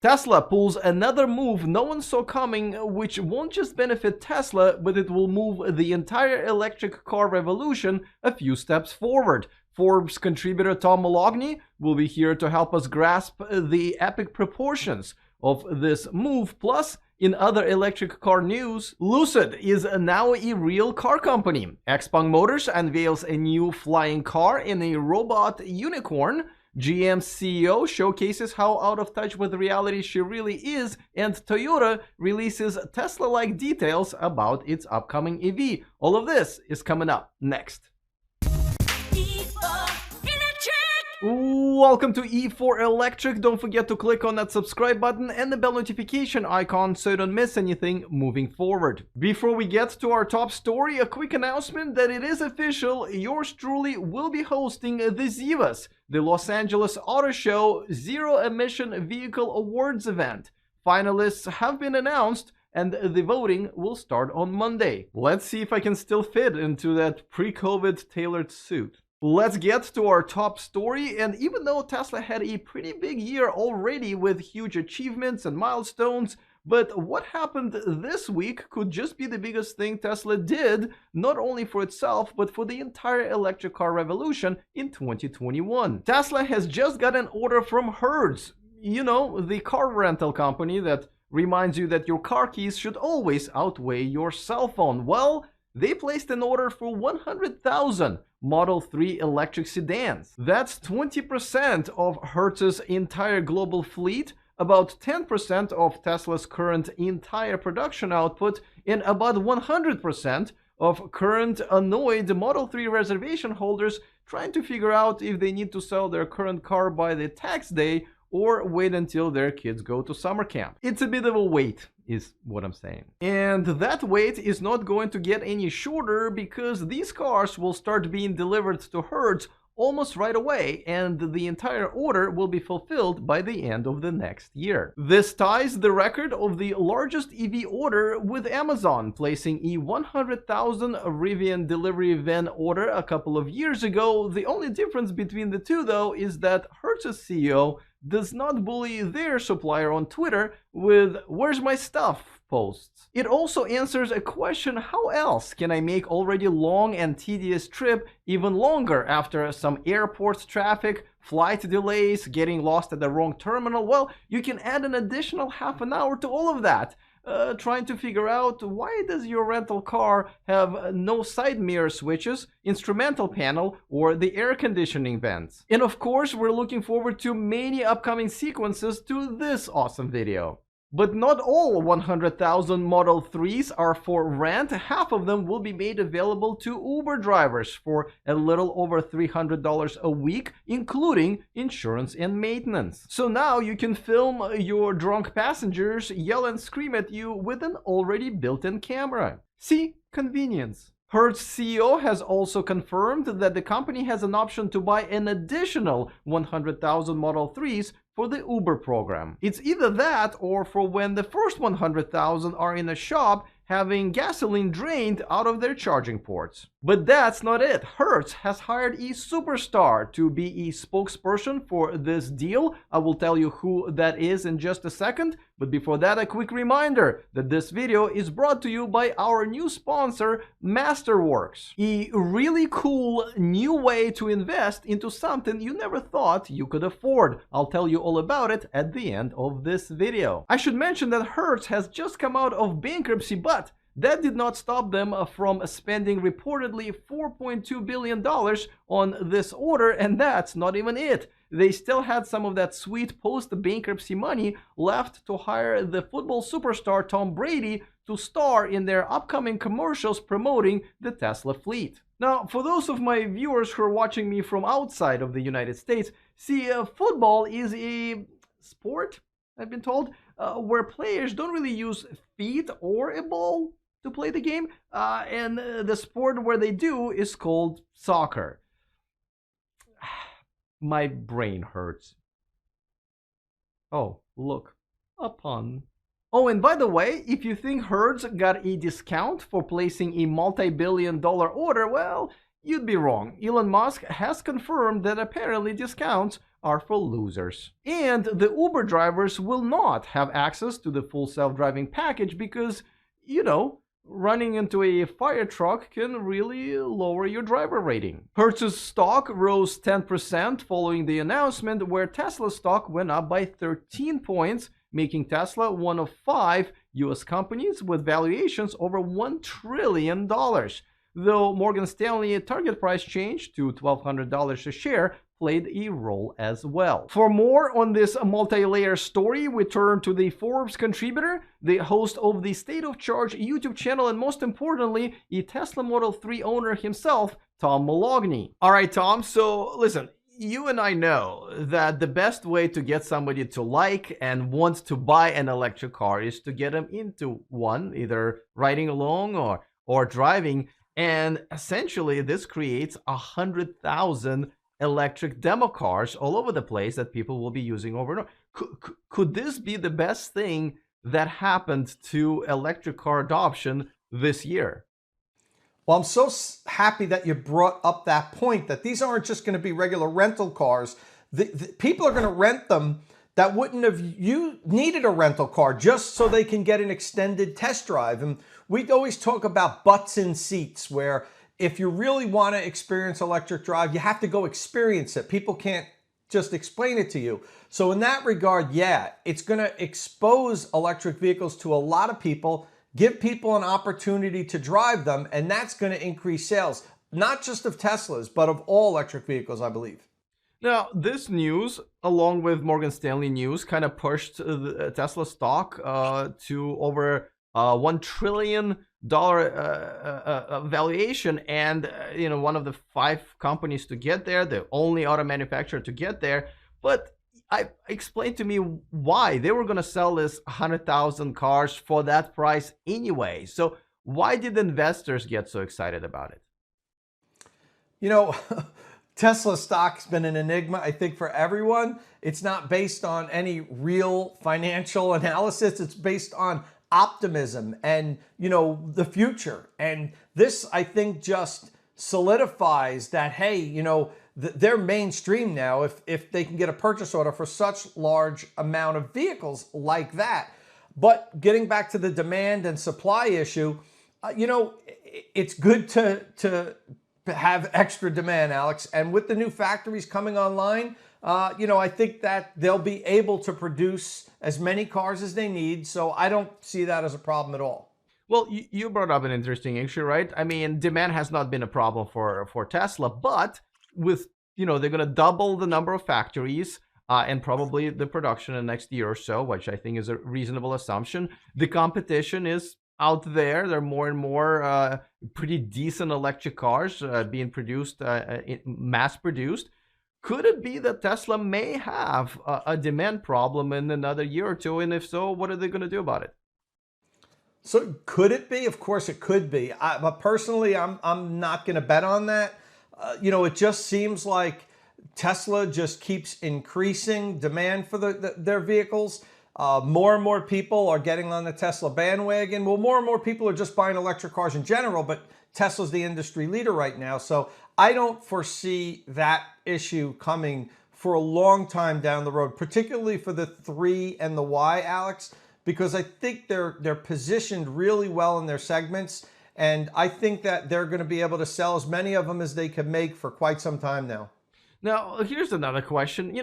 Tesla pulls another move no one saw coming, which won't just benefit Tesla, but it will move the entire electric car revolution a few steps forward. Forbes contributor Tom Moloughney will be here to help us grasp the epic proportions of this move. Plus, in other electric car news, Lucid is now a real car company. XPeng Motors unveils a new flying car in a robot unicorn. GM's CEO showcases how out of touch with reality she really is, and Toyota releases Tesla-like details about its upcoming EV. All of this is coming up next. Welcome to E4 Electric. Don't forget to click on that subscribe button and the bell notification icon so you don't miss anything moving forward. Before we get to our top story, a quick announcement that it is official. Yours truly will be hosting the Zivas, the Los Angeles Auto Show Zero Emission Vehicle Awards event. Finalists have been announced and the voting will start on Monday. Let's see if I can still fit into that pre-COVID tailored suit. Let's get to our top story. And even though Tesla had a pretty big year already with huge achievements and milestones, but what happened this week could just be the biggest thing Tesla did, not only for itself, but for the entire electric car revolution in 2021. Tesla has just got an order from Hertz, you know, the car rental company that reminds you that your car keys should always outweigh your cell phone. Well, they placed an order for 100,000 Model 3 electric sedans. That's 20% of Hertz's entire global fleet, about 10% of Tesla's current entire production output, and about 100% of current annoyed Model 3 reservation holders trying to figure out if they need to sell their current car by the tax day or wait until their kids go to summer camp. It's a bit of a wait, is what I'm saying. And that wait is not going to get any shorter because these cars will start being delivered to Hertz almost right away, and the entire order will be fulfilled by the end of the next year. This ties the record of the largest EV order with Amazon, placing a 100,000 Rivian delivery van order a couple of years ago. The only difference between the two, though, is that Hertz's CEO does not bully their supplier on Twitter with "where's my stuff" posts. It also answers a question: how else can I make already long and tedious trip even longer after some airport traffic, flight delays, getting lost at the wrong terminal? Well, you can add an additional half an hour to all of that. Trying to figure out why does your rental car have no side mirror switches, instrumental panel, or the air conditioning vents. And of course, we're looking forward to many upcoming sequences to this awesome video. But not all 100,000 Model 3s are for rent. Half of them will be made available to Uber drivers for a little over $300 a week, including insurance and maintenance. So now you can film your drunk passengers yell and scream at you with an already built-in camera. See? Convenience. Hertz CEO has also confirmed that the company has an option to buy an additional 100,000 Model 3s for the Uber program. It's either that or for when the first 100,000 are in a shop having gasoline drained out of their charging ports. But that's not it. Hertz has hired a superstar to be a spokesperson for this deal. I will tell you who that is in just a second. But before that, a quick reminder that this video is brought to you by our new sponsor, Masterworks. A really cool new way to invest into something you never thought you could afford. I'll tell you all about it at the end of this video. I should mention that Hertz has just come out of bankruptcy, but that did not stop them from spending reportedly $4.2 billion on this order, and that's not even it. They still had some of that sweet post-bankruptcy money left to hire the football superstar Tom Brady to star in their upcoming commercials promoting the Tesla fleet. Now, for those of my viewers who are watching me from outside of the United States, see, football is a sport, I've been told, where players don't really use feet or a ball to play the game, and the sport where they do is called soccer. My brain hurts. Oh, look, a pun. Oh, and by the way, if you think Hertz got a discount for placing a multi-billion-dollar order, well, you'd be wrong. Elon Musk has confirmed that apparently discounts are for losers. And the Uber drivers will not have access to the full self-driving package because, running into a fire truck can really lower your driver rating. Hertz's stock rose 10% following the announcement, where Tesla's stock went up by 13 points, making Tesla one of 5 US companies with valuations over $1 trillion. Though Morgan Stanley target price change to $1,200 a share played a role as well. For more on this multi-layer story, we turn to the Forbes contributor, the host of the State of Charge YouTube channel, and most importantly, a Tesla Model 3 owner himself, Tom Moloughney. All right, Tom, so listen, you and I know that the best way to get somebody to like and want to buy an electric car is to get them into one, either riding along or driving. And essentially, this creates 100,000 electric demo cars all over the place that people will be using over and over. Could this be the best thing that happened to electric car adoption this year? Well, I'm so happy that you brought up that point, that these aren't just going to be regular rental cars. The people are going to rent them that wouldn't have needed a rental car just so they can get an extended test drive. And we always talk about butts in seats, where if you really want to experience electric drive, you have to go experience it. People can't just explain it to you. So in that regard, yeah, it's going to expose electric vehicles to a lot of people, give people an opportunity to drive them, and that's going to increase sales, not just of Teslas, but of all electric vehicles, I believe. Now, this news, along with Morgan Stanley news, kind of pushed the Tesla stock to over $1 trillion valuation, and one of the 5 companies to get there, the only auto manufacturer to get there. But explain to me why they were going to sell this 100,000 cars for that price anyway. So why did investors get so excited about it? Tesla stock's been an enigma, I think, for everyone. It's not based on any real financial analysis. It's based on optimism and, the future. And this, I think, just solidifies that, hey, they're mainstream now if they can get a purchase order for such large amount of vehicles like that. But getting back to the demand and supply issue, it's good to have extra demand, Alex. And with the new factories coming online, I think that they'll be able to produce as many cars as they need. So I don't see that as a problem at all. Well, you brought up an interesting issue, right? I mean, demand has not been a problem for Tesla, but with, they're going to double the number of factories and probably the production in the next year or so, which I think is a reasonable assumption. The competition is out there. There are more and more pretty decent electric cars being produced, mass-produced. Could it be that Tesla may have a demand problem in another year or two? And if so, what are they going to do about it? So could it be? Of course it could be. But personally, I'm not going to bet on that. It just seems like Tesla just keeps increasing demand for their vehicles. More and more people are getting on the Tesla bandwagon. Well, more and more people are just buying electric cars in general, but Tesla's the industry leader right now. So I don't foresee that issue coming for a long time down the road, particularly for the 3 and the Y, Alex, because I think they're positioned really well in their segments. And I think that they're going to be able to sell as many of them as they can make for quite some time now. Now, here's another question.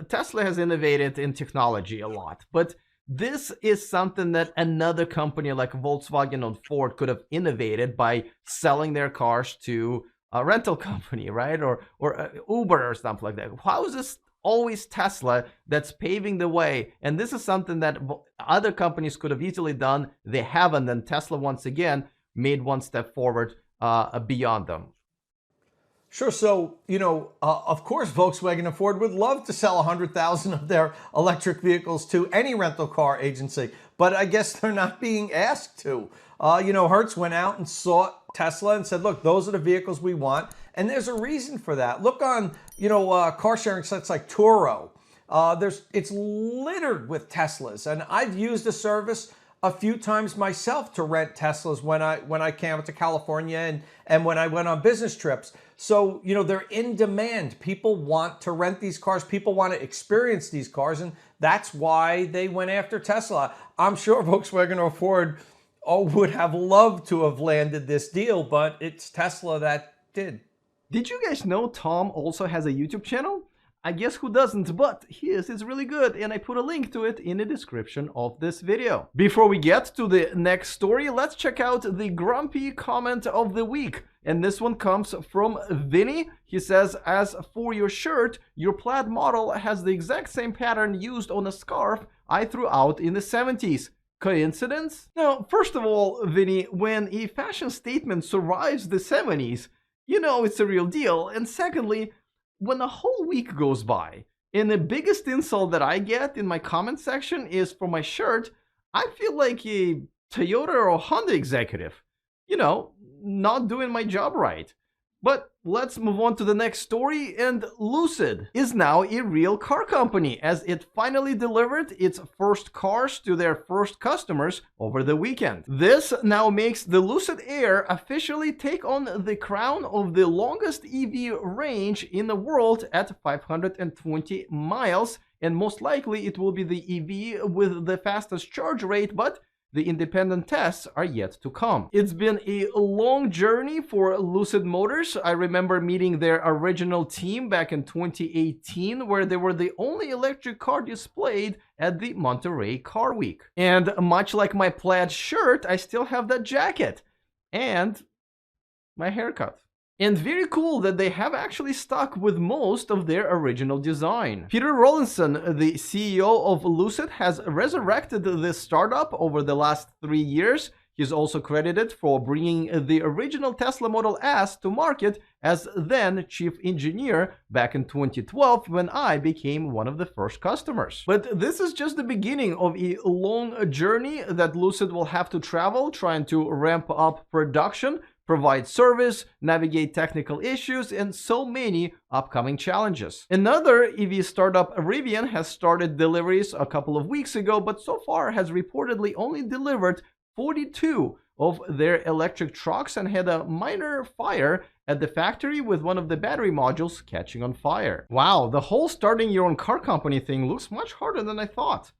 Tesla has innovated in technology a lot, but this is something that another company like Volkswagen or Ford could have innovated by selling their cars to a rental company, right? Or Uber or something like that. How is this always Tesla that's paving the way? And this is something that other companies could have easily done. They haven't, and Tesla, once again, made one step forward beyond them. Sure. So, of course, Volkswagen and Ford would love to sell 100,000 of their electric vehicles to any rental car agency, but I guess they're not being asked to. Hertz went out and sought Tesla and said, look, those are the vehicles we want. And there's a reason for that. Look on, car sharing sites like Turo. It's littered with Teslas. And I've used the service. a few times myself to rent Teslas when I came out to California and when I went on business trips. So, you know, they're in demand. People want to rent these cars. People want to experience these cars. And that's why they went after Tesla. I'm sure Volkswagen or Ford would have loved to have landed this deal, but it's Tesla that did. Did you guys know Tom also has a YouTube channel? I guess who doesn't, but his is really good, and I put a link to it in the description of this video. Before we get to the next story, let's check out the grumpy comment of the week. And this one comes from Vinny. He says, as for your shirt, your plaid model has the exact same pattern used on a scarf I threw out in the 70s. Coincidence? Now, first of all, Vinny, when a fashion statement survives the 70s, you know it's a real deal. And secondly, when a whole week goes by, and the biggest insult that I get in my comment section is for my shirt, I feel like a Toyota or Honda executive. You know, not doing my job right. But let's move on to the next story, and Lucid is now a real car company as it finally delivered its first cars to their first customers over the weekend. This now makes the Lucid Air officially take on the crown of the longest EV range in the world at 520 miles, and most likely it will be the EV with the fastest charge rate, but the independent tests are yet to come. It's been a long journey for Lucid Motors. I remember meeting their original team back in 2018, where they were the only electric car displayed at the Monterey Car Week. And much like my plaid shirt, I still have that jacket and my haircut. And very cool that they have actually stuck with most of their original design. Peter Rawlinson, the CEO of Lucid, has resurrected this startup over the last 3 years. He's also credited for bringing the original Tesla Model S to market as then chief engineer back in 2012 when I became one of the first customers. But this is just the beginning of a long journey that Lucid will have to travel trying to ramp up production, provide service, navigate technical issues, and so many upcoming challenges. Another EV startup, Rivian, has started deliveries a couple of weeks ago, but so far has reportedly only delivered 42 of their electric trucks and had a minor fire at the factory with one of the battery modules catching on fire. Wow, the whole starting your own car company thing looks much harder than I thought.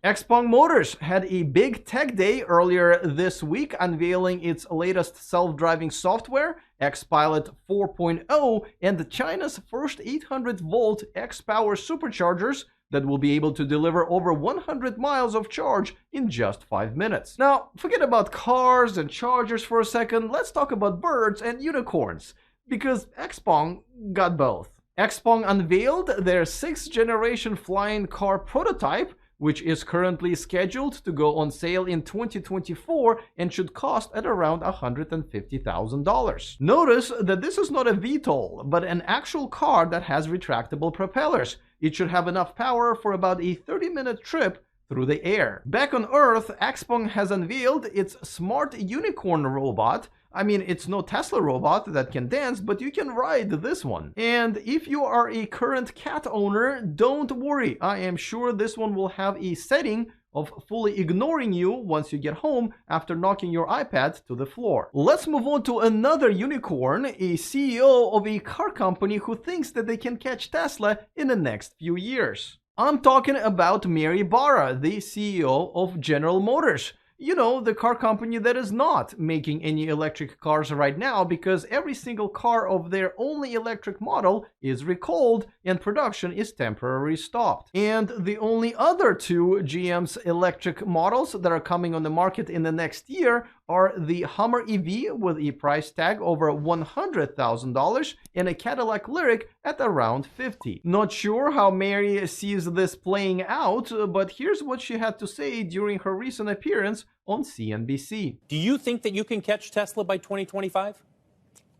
XPeng Motors had a big tech day earlier this week, unveiling its latest self-driving software, XPilot 4.0, and China's first 800-volt X-Power superchargers that will be able to deliver over 100 miles of charge in just 5 minutes. Now, forget about cars and chargers for a second. Let's talk about birds and unicorns, because XPeng got both. XPeng unveiled their 6th-generation flying car prototype, which is currently scheduled to go on sale in 2024 and should cost at around $150,000. Notice that this is not a VTOL, but an actual car that has retractable propellers. It should have enough power for about a 30-minute trip through the air. Back on Earth, XPeng has unveiled its Smart Unicorn robot. I mean, it's no Tesla robot that can dance, but you can ride this one. And if you are a current cat owner, don't worry. I am sure this one will have a setting of fully ignoring you once you get home after knocking your iPad to the floor. Let's move on to another unicorn, a CEO of a car company who thinks that they can catch Tesla in the next few years. I'm talking about Mary Barra, the CEO of General Motors. You know, the car company that is not making any electric cars right now because every single car of their only electric model is recalled and production is temporarily stopped. And the only other two GM's electric models that are coming on the market in the next year are the Hummer EV with a price tag over $100,000 and a Cadillac Lyriq at around $50,000. Not sure how Mary sees this playing out, but here's what she had to say during her recent appearance on CNBC. Do you think that you can catch Tesla by 2025?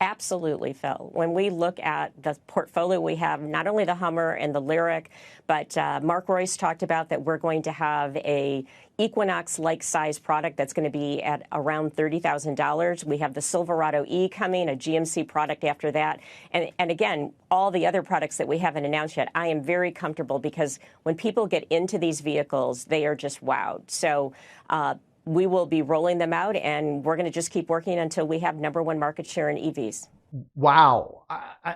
Absolutely, Phil. When we look at the portfolio we have, not only the Hummer and the Lyric, but Mark Royce talked about that we're going to have a Equinox-like size product that's going to be at around $30,000. We have the Silverado E coming, a GMC product after that. And again, all the other products that we haven't announced yet, I am very comfortable because when people get into these vehicles, they are just wowed. So we will be rolling them out, and we're going to just keep working until we have #1 market share in EVs. Wow,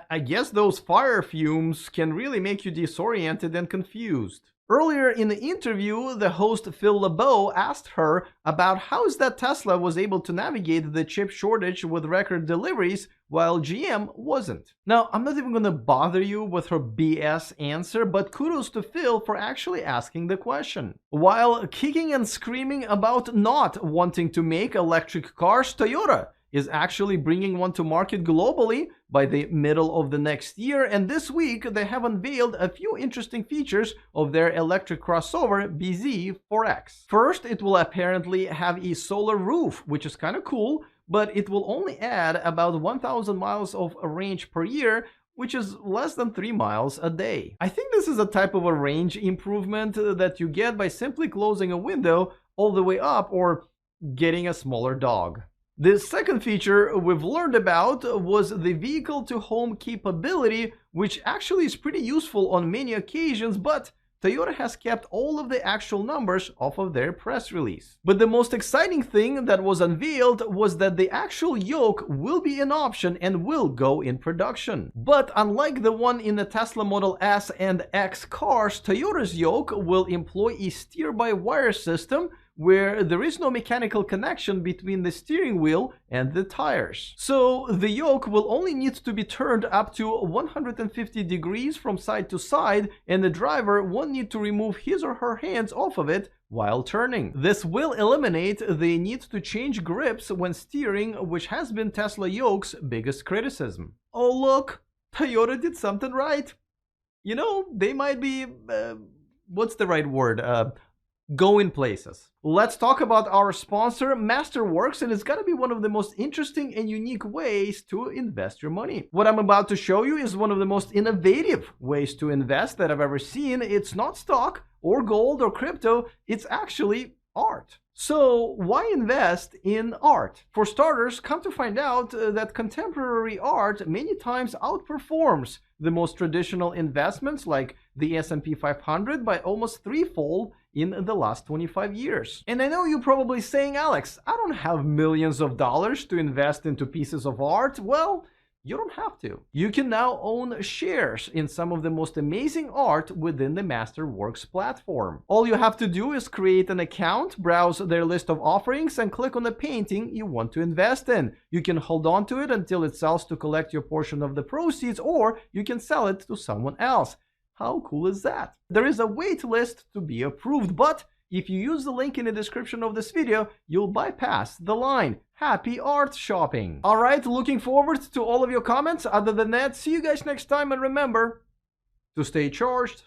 I guess those fire fumes can really make you disoriented and confused. Earlier in the interview, the host Phil LeBeau asked her about how is that Tesla was able to navigate the chip shortage with record deliveries while GM wasn't. Now, I'm not even going to bother you with her BS answer, but kudos to Phil for actually asking the question. While kicking and screaming about not wanting to make electric cars, Toyota is actually bringing one to market globally by the middle of the next year, and this week they have unveiled a few interesting features of their electric crossover bZ4X. First, it will apparently have a solar roof, which is kind of cool, but it will only add about 1,000 miles of range per year, which is less than 3 miles a day. I think this is a type of a range improvement that you get by simply closing a window all the way up or getting a smaller dog. The second feature we've learned about was the vehicle-to-home capability, which actually is pretty useful on many occasions, but Toyota has kept all of the actual numbers off of their press release. But the most exciting thing that was unveiled was that the actual yoke will be an option and will go in production. But unlike the one in the Tesla Model S and X cars, Toyota's yoke will employ a steer-by-wire system where there is no mechanical connection between the steering wheel and the tires. So the yoke will only need to be turned up to 150 degrees from side to side, and the driver won't need to remove his or her hands off of it while turning. This will eliminate the need to change grips when steering, which has been Tesla yoke's biggest criticism. Oh look, Toyota did something right. You know, they might be, what's the right word? Going places. Let's talk about our sponsor, Masterworks, and it's gotta be one of the most interesting and unique ways to invest your money. What I'm about to show you is one of the most innovative ways to invest that I've ever seen. It's not stock or gold or crypto, it's actually art. So why invest in art? For starters, come to find out that contemporary art many times outperforms the most traditional investments like the S&P 500 by almost threefold in the last 25 years. And I know you're probably saying, Alex, I don't have millions of dollars to invest into pieces of art. Well, you don't have to. You can now own shares in some of the most amazing art within the Masterworks platform. All you have to do is create an account, browse their list of offerings, and click on the painting you want to invest in. You can hold on to it until it sells to collect your portion of the proceeds, or you can sell it to someone else. How cool is that? There is a wait list to be approved, but if you use the link in the description of this video, you'll bypass the line. Happy art shopping. All right, looking forward to all of your comments. Other than that, see you guys next time, and remember to stay charged.